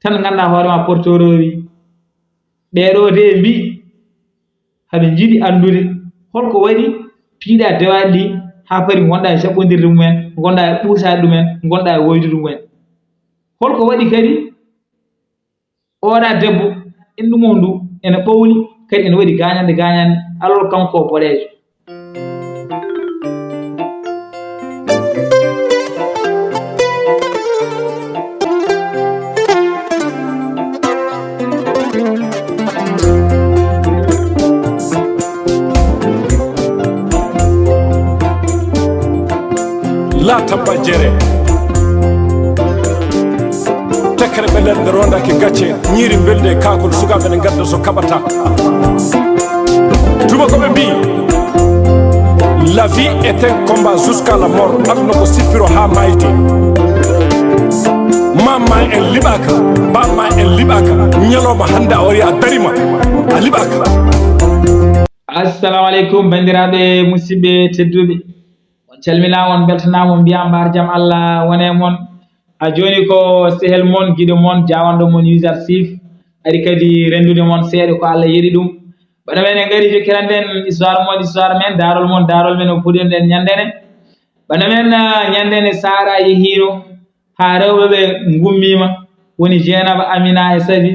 tan ganda hoore ma portorowi ɓeɗo de mbi haɓe jiɗi andude holko waɗi piiɗa dewaɗi ɗi ha fari gonɗa e jaɓɓodirde mumen gonɗa e ɓuusade ɗumen gonɗa e woydude mumen holko waɗi kadi oɗa debbo indu mum ndu ene ɓowli kadi ene waɗi gañande alors kanko boɗejo la tabbajere tekkere ɓe nder rondake gacce ñiiri belde e kakol sukaɓe ne gadda so kaɓata tuma koɓe mbi la vie est un combat jusqu'à la mort aduna ko sippiro ha mayde mamma en liɓaka bamma en liɓaka ñalowma hande a wari a darima a liɓaka. assalamu aleykum bandiraɓe musidɓe tedduɓe on calminama on beltanama mbiya mbar jaam Allah wone mon a joni ko sehel mon guiɗo mon jawanɗo mon YOUZARSIF ari kadi rendude mon seeɗa ko Allah yiɗi ɗum bana men en gari jokkiranden histoire men darol men o puɗɗiɗen ñandene bana men ñandene Sara yehino ha rewɓe ɓe gummima woni Dieynaba Amina e Safi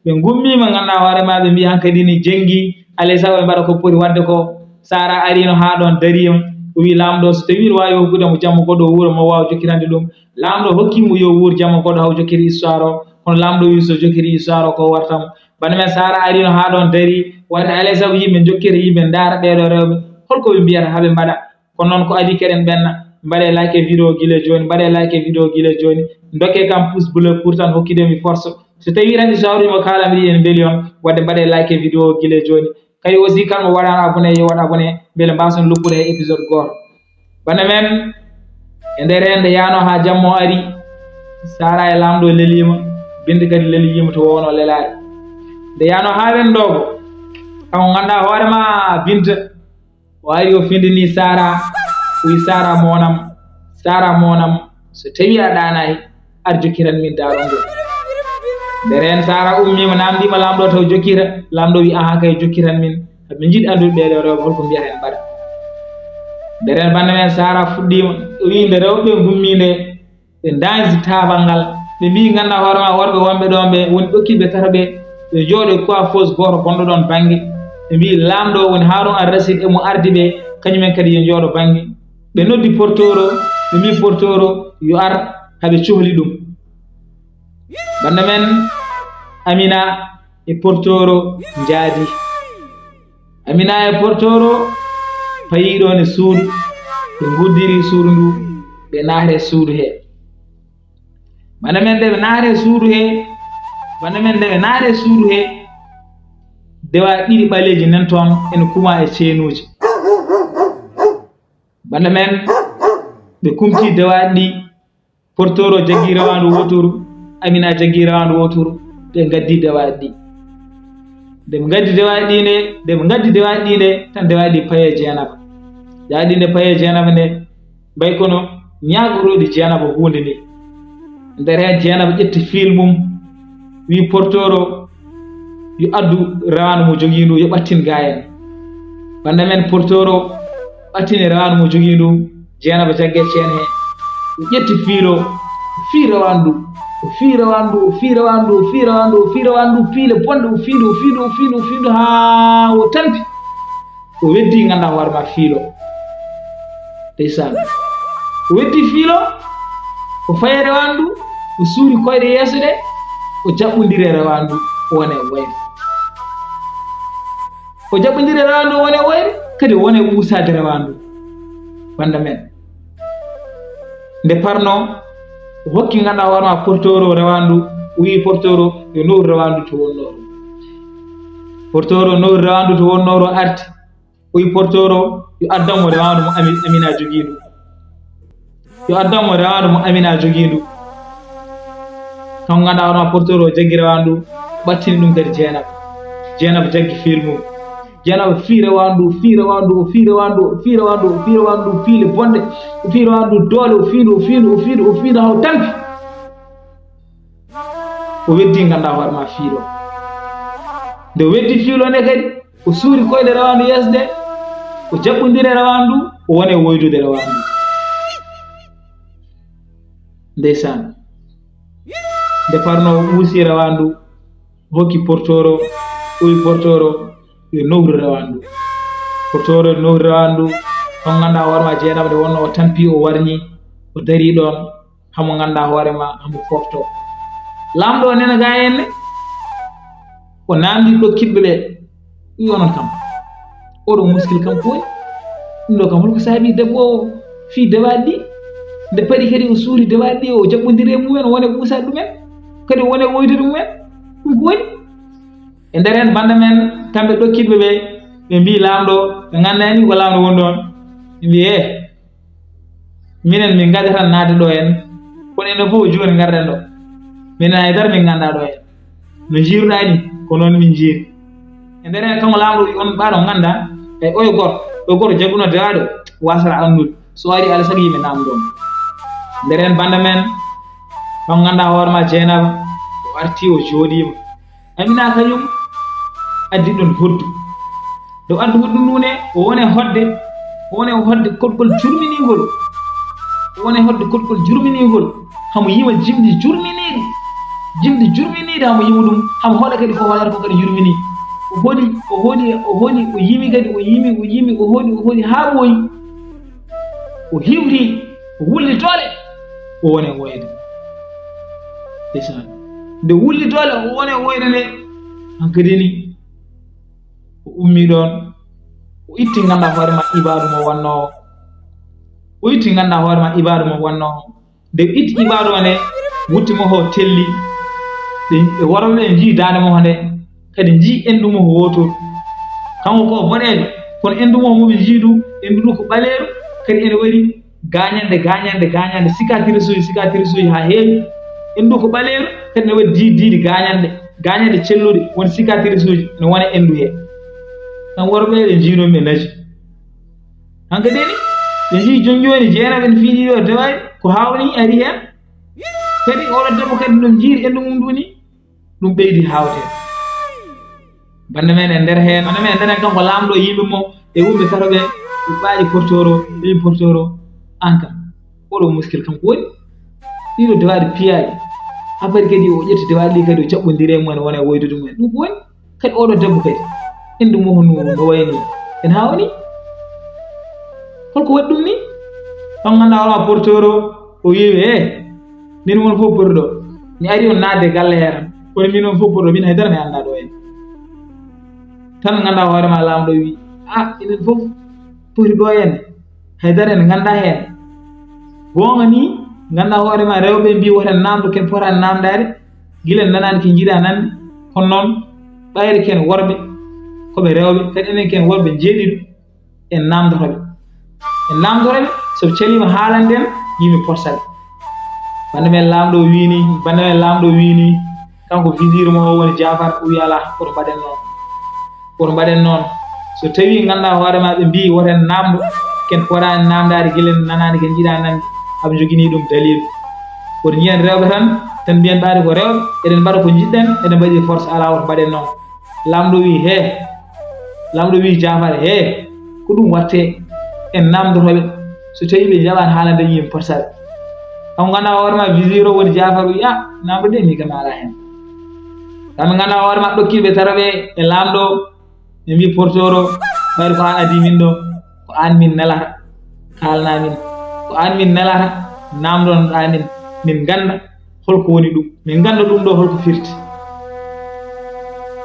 ɓe gummima ganduɗa hoorema ɓe mbi hankkadi ni jenggi alay sago ɓe mbaɗa ko poti wadde ko Sara arino ha ɗon dariyam o wi lamɗo so tawi wawi hokkudemo jamma goɗɗo o wuuro mo wawa jokkirande ɗum lamɗo hokkimo yo wuur jamma goɗɗo haw jokkiri histoire o kono lamɗo wi so jokkiri histoire o ko wartamo bana men Sara arino ha ɗon dari wonde alay sago yimɓe jokkira yimɓe daara ɓeɗo rewɓe holko ɓe mbiyata haaɓe mbaɗa kono noon ko adi keɗen ɓenna mbaɗe like vidéo guila joni mbaɗe like vidéo guila joni dokke kam pouce bleu pour tan hokkidemi force so tawi tan histoire mo kala mbiɗi en beeli on wadde mbaɗe like vidéo guila joni kadi aussi kalmo waɗano abonné yo waɗ abonné beele mbason luppude e épisode goto bana men e nder hende yano ha jammo ari Sara e lamɗo lelima binde kadi leliyima to wowno lelade nde yano ha wendogo kanko ganduɗa hoorema Binta o ari o findini Sara o wi Sara monam so tawi a ɗanayi ar jokkiran min darol ngol nder hen Sara ummima namdima lamɗo taw jokkira lamɗo wi aha kay jokkiran min haɓe jiɗi andude ɓeɗo rewɓe holko mbiyata en mbaɗa nder hen bande men Sara fuɗɗima o wi nde rewɓe gummi nde ɓe dañsi tabal ngal ɓe mbi ganduɗa hoorema worɓe wonɓe ɗon ɓe woni ɗokkiɓe tata ɓe ɓe jooɗo coiffeuse goto gonɗo ɗon banggue ɓe mbi lamɗo woni Haroun al-Rachid emo ardi ɓe kañumen kadi yo jooɗo banggue ɓe noddi portoro ɓe mbi portoro yo ar haɓe cohli ɗum bande men Amina e portoro jaadi Amina e portoro payiɗo ne suudu ɓe guddiri suudu ndu ɓe naare suudu he bande men nde ɓe naare suudu he dewa ɗiɗi ɓaleji nan toon ene kuma e ceenuji bande men ɓe kumti dewaɗi ɗi portoro jaggi rawandu wotoru Amina jaggi rawandu wotoru ɓe gaddi dewaɗi ɗi nde ɓe gaddi dewaɗi ɗi nde tan dewaɗi ɗi paye Dieynaba dewaɗi nde paye Dieynaba nde mbay kono ñagorodi Dieynaba hunde ni nder hen Dieynaba ƴetti fil mum wi portoro yo addu rawandu mo jogui ndu yo ɓattin gayen bande men portoro ɓattini rawandu mo jogui ndu Dieynaba jagge ceen he o ƴetti fiilo fi rawandu piile bonde o fiindu ha o tampi o weddi ganduɗa hoorema fiilo ndeysan o weddi fiilo o faye rawandu o suuri koyɗe yeeso ɗe o jaɓɓodiri rawandu wone woyre kadi wone ɓuusade rawandu banda men nde parno o hokki ganduɗa hoorema portoro rawandu o wi portoro yo nowru rawandu to wonnoro portoro nowru rawandu to wonnoro arti o wi portoro yo addanmo rawandu mo Amina joguindu kanko ganduɗa hoorema portoro jaggi rawandu ɓattini ɗum kadi Dieynaba jaggi fil mum Dieynaba fi rawandu piile bonde o fi rawandu doole o fiindu haw tampi o weddi ngannda hoore ma fiilo nde weddi fiilo nde kadi o suuri koyɗe rawandu yesde o jaɓɓondiri rawandu o woni e woydude rawandu ndeysan nde parno o ɓuusi rawandu hokki portoro ɓoyi portoro yo nowru rawandu portoro yo nowru rawandu on ngannda hoore ma jeenam nde wonno o tampi o warñi o dari ɗon hamo ngannda hoore ma hamo fofto lamɗo o nena ga henne o namdi ɗokkiɓɓe ɓe wi onon kam oɗo muskil kam ko woni ɗum ɗo kam holko saabi debbo o fii dewaɗi ɗi nde paɗi kadi o suuri dewaɗi ɗi o jaɓɓondiri e mumen o wone ɓuusa ɗumen kadi o wone woydude mumen ɗum ko woni e nder hen banda men kamɓe ɗokkiɓɓe ɓe ɓe mbi lamɗo ɓe gandani ko lamɗo woni ɗon ɓe mbi minen min gaɗa tan naade ɗo hen kono enen fof joni garɗen ɗo minen haydara min ganda ɗo hen no jiiruɗa ni ko noon min jiiri e nder hen kanko lamɗo wi on ɓaɗo ganda e oyo goto jagguno dewaɗo wasata andude so waɗi Allah saɗi yimɓe namdon nder hen banda men on ganda hoore ma Jeynaba o arti o jooɗima Amina kañum addi ɗon hoddu dow addu hoddu ndune o wone hodde koɗgol jurminigol o wone hodde koɗgol jurminigol hamo yima jimdi jurminiɗe hamo yima ɗum hamo hoɗa kadi ko hoɗata ko kadi jurmini o holi o yimi kadi o yimi o holi ha ɓooyi o hiwri o wulli tole o wone woyde nde wulli tole o wone woyde nde hankadi ni o ummi ɗon o itti ganda hoore ma ibadu mo wannowo nde itti ibadu o nde wutti mo ho telli ɓe worɓe ɓe jii dande mo nde kadi jii endu mo wotor kanko ko boɗejo kono endu mo moɓe jiidu endu ɗu ko ɓaleeru kadi ene waɗi gañande cicatrice uji ha heewi endu ko ɓaleeru kadi ne waɗi diidi gañande cellude won cicatrice uji ne wona endu he tan worɓe ɓe jiinomi ɓe naji hankadi ni ɓe jii joni Jeynaba en fiiɗi ɗo dewaɗi ko hawni ari hen kadi oɗo debbo kadi ɗum jiiri endu mum ndu ni ɗum ɓeydi hawte bande men e nder hen kanko lamɗo yimɓe mo e wumɓe tato ɓe ɓaaɗi portoro an kam oɗo muskil kam ko woni ɗiɗo dewaɗi piyaɗi ha bari kadi o ƴetti dewaɗi ɗi kadi o jaɓɓondiri e mumen wona woydude mumen ɗum ko woni kadi oɗo debbo kadi endu mum no wayni en hawni holko waɗi ɗum ni on ganda hoorema portoro o wiwi min won fof ɓuri ɗo mi ari on naatde galle heran kono min on fof ɓuri ɗo min haydara mi anda ɗo en tan ganda hoorema lamɗo wi enen fof poti ɗo henne haydara en ganda hen gonga ni ganda hoorema rewɓe mbi woten namdo ken potani namdade guilen nanani ken jiiɗa nande kono noon ɓayde ken worɓe koɓe rewɓe kadi enen ken worɓe jeeɗiɗo en namdotoɓe soɓe calima haalanden yimi potsaɓe bande men lamɗo wini kanko visir mo o woni Jafar o wi ala koto mbaɗen noon so tawi ganda hoorema ɓe mbi woten namdo ken potani namdade guilen nanani ken jiiɗa nande haɓe jogini ɗum dalil woto jiiyen rewɓe tan mbiyen ɓaade ko rewɓe eɗen mbaɗa ko jiɗɗen eɗen mbaɗi force ala woto mbaɗen noon lamɗo wi Jafar ko ɗum watte en namdotoɓe so tawi ɓe jaɓani haalande yimɓe potsaɓe kam ganda hoorema visir o woni Jafar wi namdo de mi kam ala hen kam ganda hoorema ɗokkiɓe taroɓe e lamɗo ɓe mbi portoro ɓayde ko an adi min ɗo ko an min nelata kalna min ko an min nelata namdonoɗa min ganda holko woni ɗum min ganda ɗum ɗo holko firti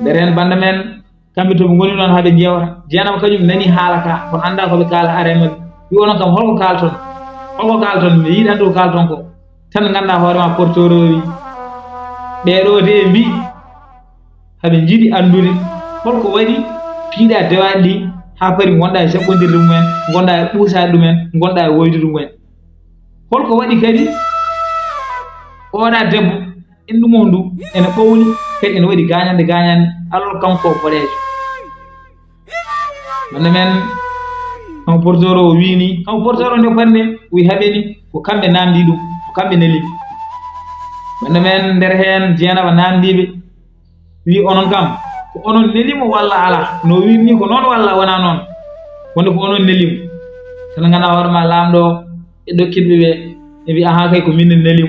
nder hen banda men kamɓe to ɓe goni ɗon haɓe jewta Jeynaba kañum nani haala ka kono anda koɓe kaala aremaɓe wi onon kam holko kalton mi yiiɗi andu ko kalton ko tan ganda hoorema portoro wi ɓeɗo de mbi haɓe jiiɗi andude holko waɗi piiɗa dewaɗi ɗi ha pari gonɗa e jaɓɓodirde mumen gonɗa e ɓuusade ɗumen gonɗa e woydude mumen holko waɗi kadi oɗa debbo endu mum ndu ene ɓowli kadi ene waɗi gañande alors kanko boɗejo bande men kanko portoro o wini kanko portoro nde parne wi haɓeni ko kamɓe namdi ɗum ko kamɓe neli bande men nder hen jeenaba nandiɓe wi onon kam ko onon nelimo walla ala no wimni ko noon walla wona noon wonde ko onon nelimo tan ganduɗa hoore ma lamɗo e dokkidɓe ɓe e wi aha kay ko min nelimo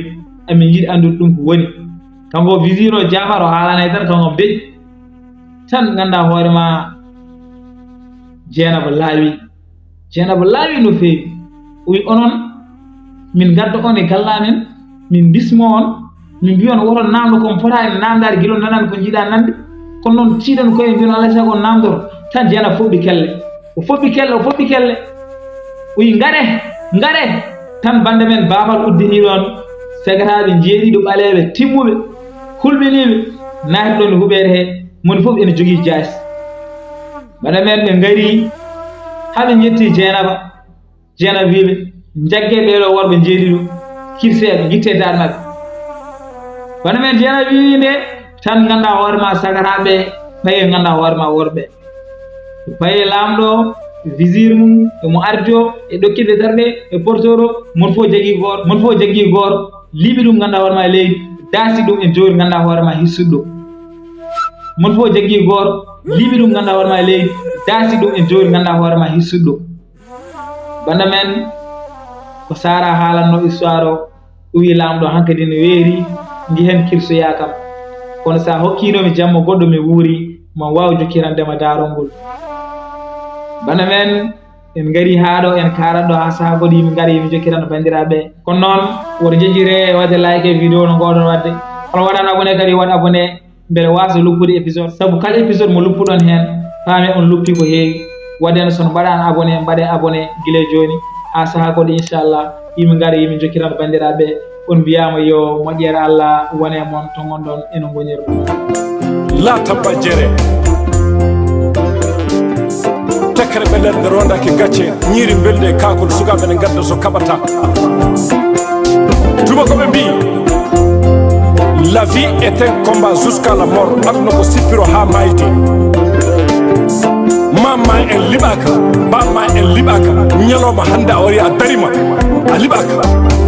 amin yiiɗi andude ɗum ko woni kanko visir o jamar o haalana tan kanko deƴƴi tan ganduɗa hoore ma jeenaba laawi no feewi o wi onon min gadda on e gallamen min bismo on min mbi on woto namdo komo fotani namdade guila on nanani ko jiiɗa nande kono noon tiiɗon koye mbiyon alay sago on namdoto tan jeenaba foɓɓi kelle o foɓɓi kelle o wi ngare tan bande men babal uddini ɗon segataɓe jeeɗiɗo ɓaleɓe timmuɓe hulɓiniɓe naati ɗon e huɓere he moni fof ene jogii jaasi bande men ɓe ngari haɓe jetti jeenaba wiɓe jagge ɓeɗo worɓe jeeɗiɗo kirseɓe guitte dal mabɓe bande men jeenaba wi nde tan ganduɗa hoore ma sagataɓe paye ganduɗa hoore ma worɓe paye lamɗo visir mum emo ardi o e ɗokkiɗe darɗe e porteur o mon fof jaggi goto liiɓi ɗum ganduɗa hoore ma e leydi daasi ɗum e jowri ganduɗa hoore ma hissuɗo ɗum mon fof jaggi goto liiɓi ɗum ganduɗa hoore ma e leydi daasi ɗum e jowri ganduɗa hoore ma hissuɗo ɗum banda men ko sara haalanno histoire o wi lamɗo hankkadi no weeri ndi hen kirsoya kam kono sa hokkinomi jamma goɗɗo mi wuuri ma waw jokkirandema darol ngol bana men en ngari haɗo en karatɗo ha saaha goɗɗo yimi ngara yimi jokkirano bandiraɓe kono noon woto jejjire wadde like e vidéo no goɗon wadde hono waɗan abonné kadi waɗ abonné beele wasa luppude épisode saabu kala épisode mo luppuɗon hen paami on luppi ko heewi waddeno sono mbaɗani abonné mbaɗe abonné guila joni ha saaha goɗɗo inchallah yimi ngara yimi jokkirano bandiraɓe on mbiyama yo moƴƴere Allah wone moon to gonɗon eno gonir la tabba jere tekkere ɓellerde rondaki gacce ñiiri belde kakol sukaɓe ne gadda so kaɓata tubakoɓe mbi la vie est un combat jusqu'à la mort aduna ko sippiro ha mayde mamma en liɓaka bamma en liɓaka ñalawma hande a wari a darima a liɓaka